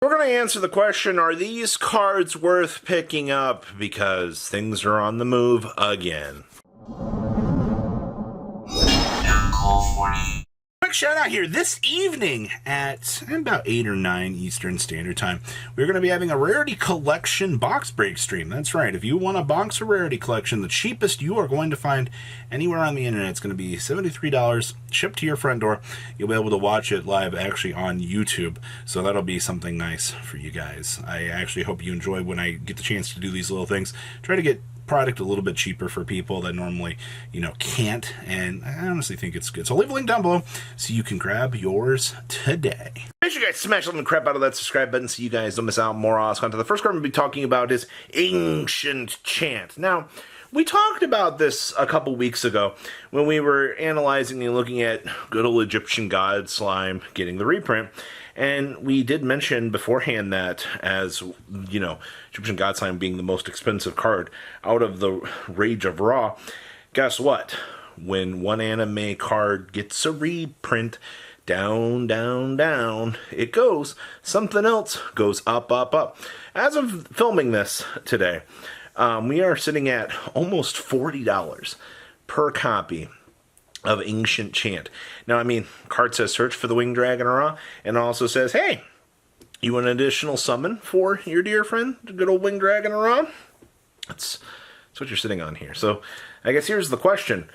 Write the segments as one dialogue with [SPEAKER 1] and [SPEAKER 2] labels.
[SPEAKER 1] We're going to answer the question, are these cards worth picking up? Because things are on the move again. Quick shout out here. This evening at about 8 or 9 Eastern Standard Time, we're going to be having a Rarity Collection box break stream. That's right. If you want a box of Rarity Collection, the cheapest you are going to find anywhere on the internet, it's going to be $73 shipped to your front door. You'll be able to watch it live actually on YouTube. So that'll be something nice for you guys. I actually hope you enjoy when I get the chance to do these little things. Try to get product a little bit cheaper for people that normally, can't, and I honestly think it's good. So I'll leave a link down below so you can grab yours today. Make sure you guys smash the crap out of that subscribe button so you guys don't miss out on more awesome content. The first card I'm going to be talking about is Ancient Chant. Now, we talked about this a couple weeks ago when we were analyzing and looking at good old Egyptian god slime getting the reprint. And we did mention beforehand that, as Egyptian God Slime being the most expensive card out of the Rage of Ra, guess what? When one anime card gets a reprint, down, down, down, it goes. Something else goes up, up, up. As of filming this today, we are sitting at almost $40 per copy of Ancient Chant. Now, card says search for the Winged Dragon Ra, and also says, hey, you want an additional summon for your dear friend, the good old Winged Dragon Ra? That's what you're sitting on here. So, I guess here's the question.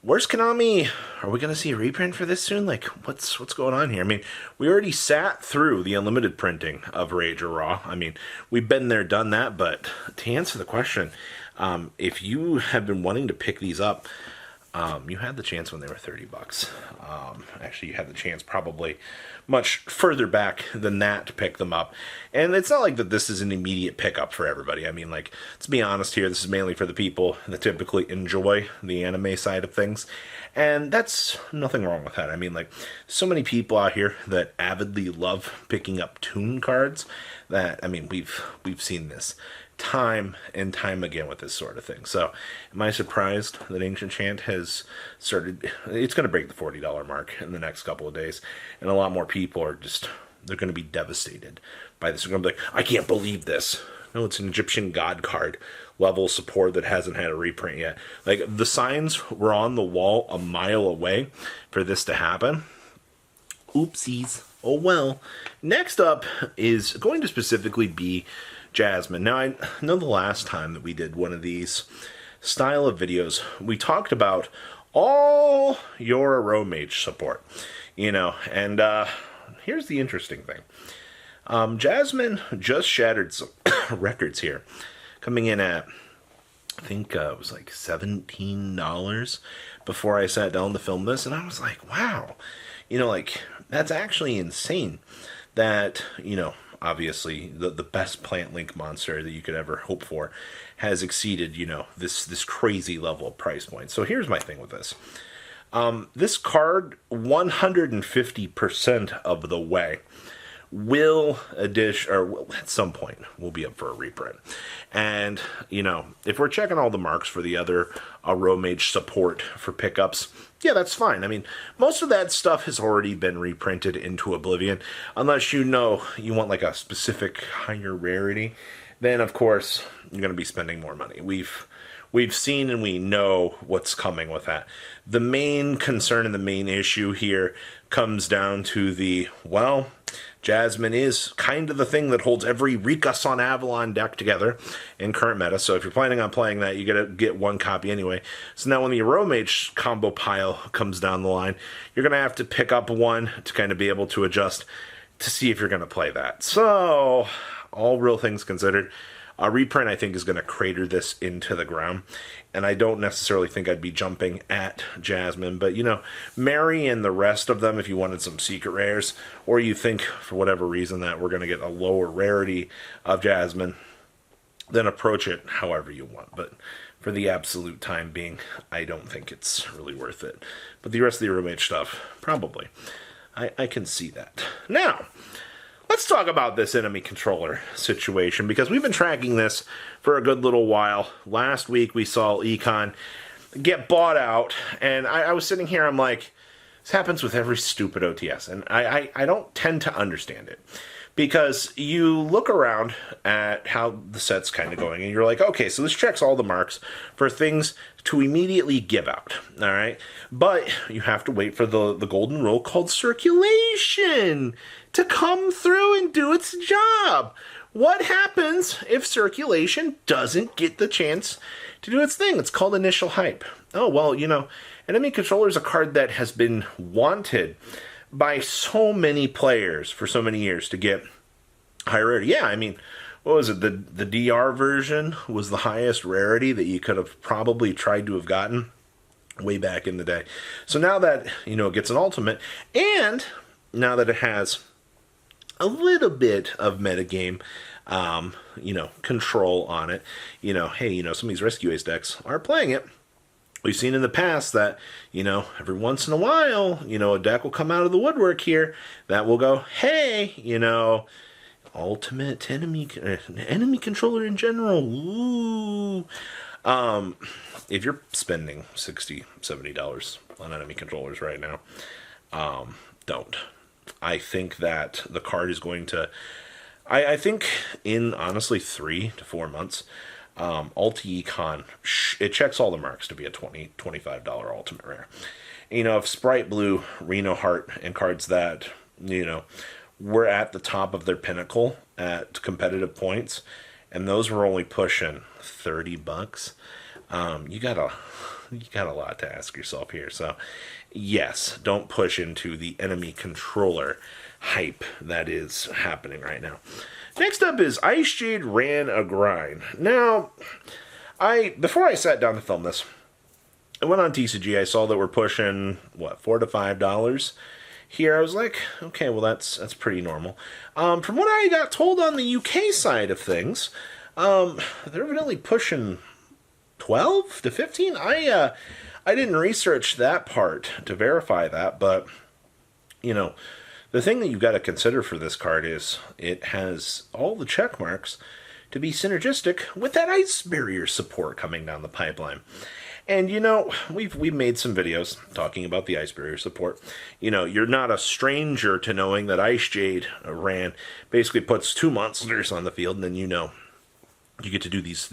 [SPEAKER 1] Where's Konami? Are we going to see a reprint for this soon? Like, what's going on here? We already sat through the unlimited printing of Rage or Raw. We've been there, done that, but to answer the question, if you have been wanting to pick these up, you had the chance when they were $30. Actually, you had the chance probably much further back than that to pick them up. And it's not like that this is an immediate pickup for everybody. Let's be honest here, this is mainly for the people that typically enjoy the anime side of things. And that's nothing wrong with that. So many people out here that avidly love picking up toon cards that, we've seen this time and time again with this sort of thing. So, am I surprised that Ancient Chant has started? It's going to break the $40 mark in the next couple of days, and a lot more people are they're going to be devastated by this. They're going to be like, I can't believe this. No, it's an Egyptian god card level support that hasn't had a reprint yet. Like, the signs were on the wall a mile away for this to happen. Oopsies. Oh well. Next up is going to specifically be Jasmine. Now, I know the last time that we did one of these style of videos, we talked about all your Aro Mage support, and here's the interesting thing. Jasmine just shattered some records here, coming in at, I think it was like $17 before I sat down to film this, and I was like, wow, that's actually insane that, obviously, the best plant link monster that you could ever hope for has exceeded, this crazy level of price point. So here's my thing with this. This card, 150% of the way, will at some point will be up for a reprint. And, if we're checking all the marks for the other Aro Mage support for pickups, yeah, that's fine. Most of that stuff has already been reprinted into oblivion, unless you want like a specific higher rarity, then of course you're going to be spending more money. We've seen and we know what's coming with that. The main concern and the main issue here comes down to Jasmine is kind of the thing that holds every Rika on Avalon deck together in current meta. So if you're planning on playing that, you gotta get one copy anyway. So now when the Aro Mage combo pile comes down the line, you're gonna have to pick up one to kind of be able to adjust to see if you're gonna play that. So, all real things considered, a reprint, I think, is going to crater this into the ground. And I don't necessarily think I'd be jumping at Jasmine. But, Mary and the rest of them, if you wanted some secret rares, or you think, for whatever reason, that we're going to get a lower rarity of Jasmine, then approach it however you want. But for the absolute time being, I don't think it's really worth it. But the rest of the Aro Mage stuff, probably. I can see that. Now, let's talk about this enemy controller situation, because we've been tracking this for a good little while. Last week we saw Econ get bought out, and I was sitting here, I'm like, this happens with every stupid OTS, and I don't tend to understand it.
[SPEAKER 2] Because you look around at how the set's kind of going, and you're like, okay, so this checks all the marks for things to immediately give out, all right? But you have to wait for the golden rule called circulation to come through and do its job. What happens if circulation doesn't get the chance to do its thing? It's called initial hype. Oh, well, Enemy Controller is a card that has been wanted by so many players for so many years to get high rarity. Yeah, I mean, what was it? The DR version was the highest rarity that you could have probably tried to have gotten way back in the day. So now that, it gets an ultimate, and now that it has a little bit of metagame, control on it, hey, some of these Rescue Ace decks are playing it. We've seen in the past that, every once in a while, a deck will come out of the woodwork here that will go, hey, ultimate enemy controller in general. Ooh. If you're spending $60, $70 on enemy controllers right now, don't. I think that the card is going to, I think in honestly 3 to 4 months, Ulti-Econ, it checks all the marks to be a $25 ultimate rare. If Sprite Blue, Reno Heart, and cards that, were at the top of their pinnacle at competitive points, and those were only pushing $30, you got a lot to ask yourself here. So, yes, don't push into the enemy controller hype that is happening right now. Next up is Ice Jade ran a grind. Now, before I sat down to film this, I went on TCG. I saw that we're pushing $4 to $5 here. I was like, okay, well that's pretty normal. From what I got told on the UK side of things, they're evidently pushing 12 to 15. I didn't research that part to verify that, but the thing that you've got to consider for this card is it has all the check marks to be synergistic with that ice barrier support coming down the pipeline. And we've made some videos talking about the ice barrier support. You're not a stranger to knowing that Ice Jade ran basically puts 2 monsters on the field, and then you get to do these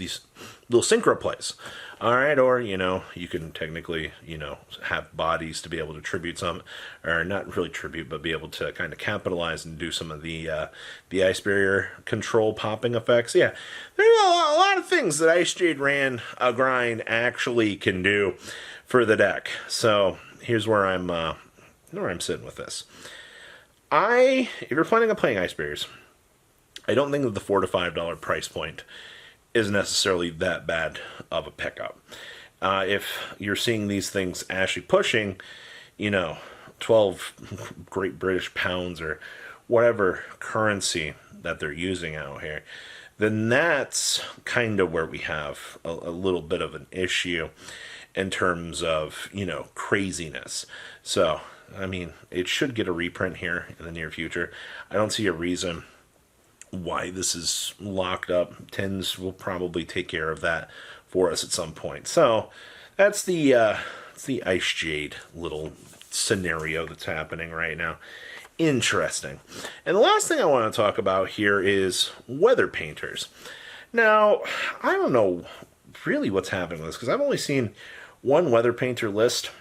[SPEAKER 2] little synchro plays. All right, or, you can technically, have bodies to be able to tribute some, or not really tribute, but be able to kind of capitalize and do some of the ice barrier control popping effects. Yeah, there's a lot of things that Ice Jade ran a grind actually can do for the deck. So here's where I'm sitting with this. If you're planning on playing ice barriers, I don't think that the $4 to $5 price point is necessarily that bad of a pickup. If you're seeing these things actually pushing, 12 Great British pounds or whatever currency that they're using out here, then that's kind of where we have a little bit of an issue in terms of, craziness. So, it should get a reprint here in the near future. I don't see a reason why this is locked up. Tens will probably take care of that for us at some point. So that's the Ice Jade little scenario that's happening right now. Interesting. And the last thing I want to talk about here is weather painters. Now, I don't know really what's happening with this, because I've only seen one weather painter list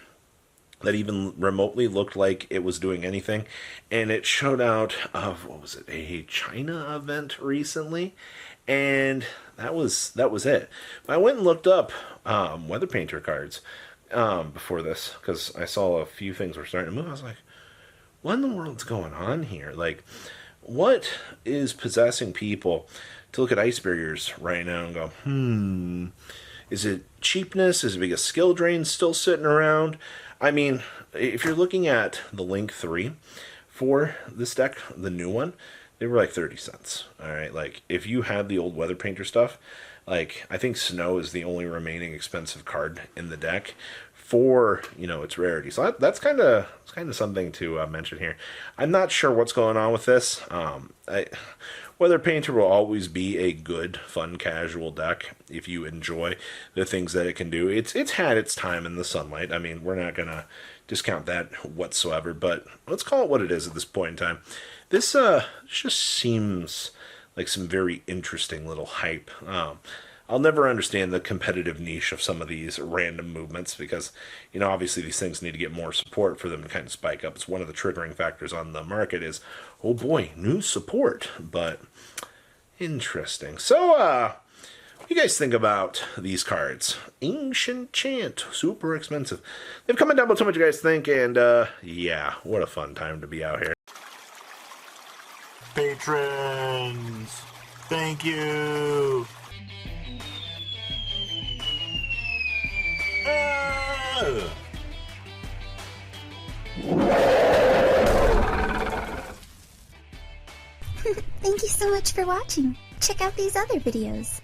[SPEAKER 2] that even remotely looked like it was doing anything, and it showed out of, a China event recently, and that was it. I went and looked up weather painter cards before this, because I saw a few things were starting to move. I was like, what in the world's going on here? Like, what is possessing people to look at ice barriers right now and go, is it cheapness? Is it because skill drain's still sitting around? If you're looking at the Link 3 for this deck, the new one, they were like 30 cents. All right, like if you had the old Weather Painter stuff, like I think Snow is the only remaining expensive card in the deck for its rarity. So that's kind of something to mention here. I'm not sure what's going on with this. Weather Painter will always be a good, fun, casual deck if you enjoy the things that it can do. It's had its time in the sunlight. We're not going to discount that whatsoever, but let's call it what it is at this point in time. This just seems like some very interesting little hype. I'll never understand the competitive niche of some of these random movements because, obviously these things need to get more support for them to kind of spike up. It's one of the triggering factors on the market is, oh boy, new support. But interesting. So, what do you guys think about these cards? Ancient Chant, super expensive. They've comment down below, tell me what you guys think, and yeah, what a fun time to be out here.
[SPEAKER 1] Patrons, thank you.
[SPEAKER 3] Thank you so much for watching. Check out these other videos.